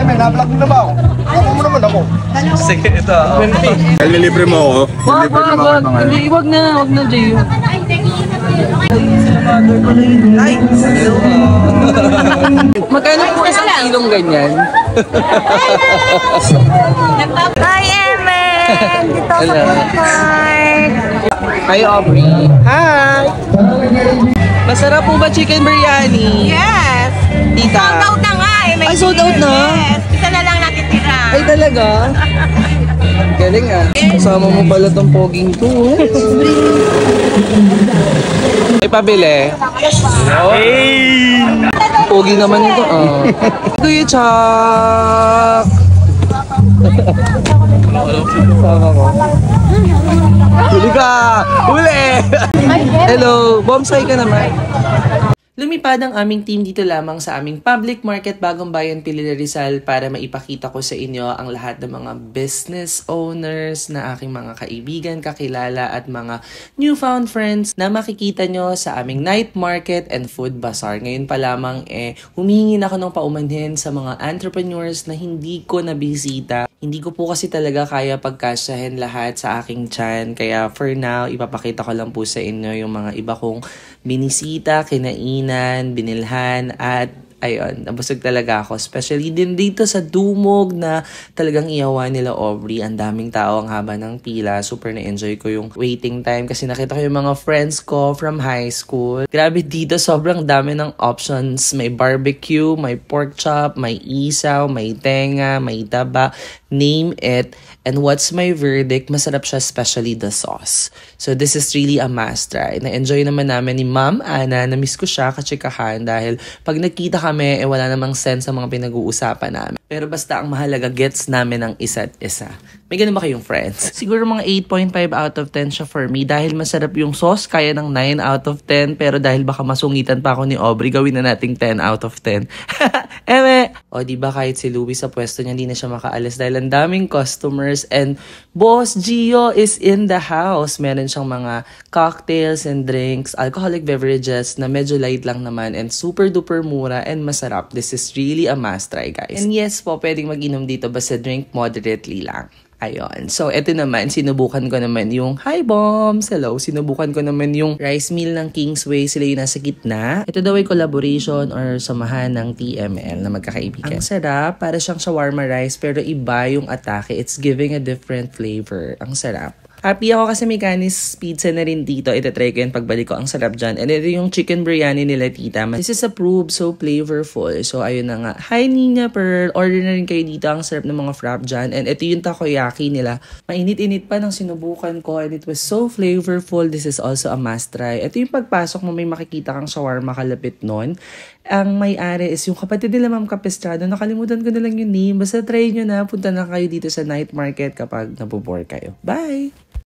may na-vlog mo na ba ako? Ako mo naman ako. Sige, ito. Nililibre mo ako. Wag. Hindi, wag na, Jay. Ay! Magkano po isang kilong ganyan? Hi, Eme! Dito ako sa food court. Hi, Aubrey. Hi! Masarap po ba chicken biryani? Yes! Tita? Sold out na nga eh. Ay, sold out na? Yes! Isa na lang natitira. Ay, talaga? Galing ah. Kasama mo pala tong poging to. Ay, pabili. Hey! Pogi naman ito. Kuya Chuck! Sama ko. Huli ka! Huli! Hello! Bonsai ka naman. Lumipad ang aming team dito lamang sa aming public market Bagong Bayan, Pilila, Rizal para maipakita ko sa inyo ang lahat ng mga business owners na aking mga kaibigan, kakilala at mga newfound friends na makikita nyo sa aming night market and food bazaar. Ngayon pa lamang humingi na ako ng paumanhin sa mga entrepreneurs na hindi ko nabisita. Hindi ko po kasi talaga kaya pagkasyahin lahat sa aking chan. Kaya for now, ipapakita ko lang po sa inyo yung mga iba kong binisita, kinainan, binilhan, at ayun, nabusog talaga ako. Especially din dito sa Dumog na talagang iyawan nila Aubrey. Ang daming tao, ang haba ng pila. Super na-enjoy ko yung waiting time kasi nakita ko yung mga friends ko from high school. Grabe dito, sobrang dami ng options. May barbecue, may pork chop, may isaw, may tenga, may taba. Name it. And what's my verdict? Masarap siya, especially the sauce. So this is really a must try. Na-enjoy naman namin ni Ma'am Ana. Na-miss ko siya katsikahan dahil pag nagkita kami, wala namang sense sa mga pinag-uusapan namin. Pero basta ang mahalaga, gets namin ang isa't isa. May ganun ba kayong friends? Siguro mga 8.5 out of 10 siya for me. Dahil masarap yung sauce, kaya ng 9 out of 10. Pero dahil baka masungitan pa ako ni Aubrey, gawin na nating 10 out of 10. Eme! O diba kahit si Louie sa pwesto niya, hindi na siya makaalis dahil ang daming customers. And Boss Gio is in the house. Meron siyang mga cocktails and drinks, alcoholic beverages na medyo light lang naman and super duper mura and masarap. This is really a must try, guys. And yes po, pwedeng mag-inom dito basta drink moderately lang. Ayun. So, eto naman, sinubukan ko naman yung Hi Bombs! Hello! Sinubukan ko naman yung rice meal ng Kingsway. Sila yung nasa gitna. Ito daw ay collaboration or samahan ng TML na magkakaibigan. Ang sarap. Para siyang shawarma rice pero iba yung atake. It's giving a different flavor. Ang sarap. Happy ako kasi may Canis pizza na rin dito. Itatry ko yun pagbalik ko. Ang sarap dyan. And ito yung chicken biryani nila tita. This is approved, so flavorful. So ayun na nga. Hi Nina Pearl. Order na rin kayo dito. Ang sarap ng mga frap dyan. And ito yung takoyaki nila. Mainit-init pa nang sinubukan ko. And it was so flavorful. This is also a must try. Ito yung pagpasok mo may makikita kang shawarma kalapit nun. Ang may-ari is yung kapatid nila Ma'am Capistrano. Nakalimutan ko na lang yung name. Basta try nyo na. Punta na kayo dito sa night market kapag nabobore kayo. Bye!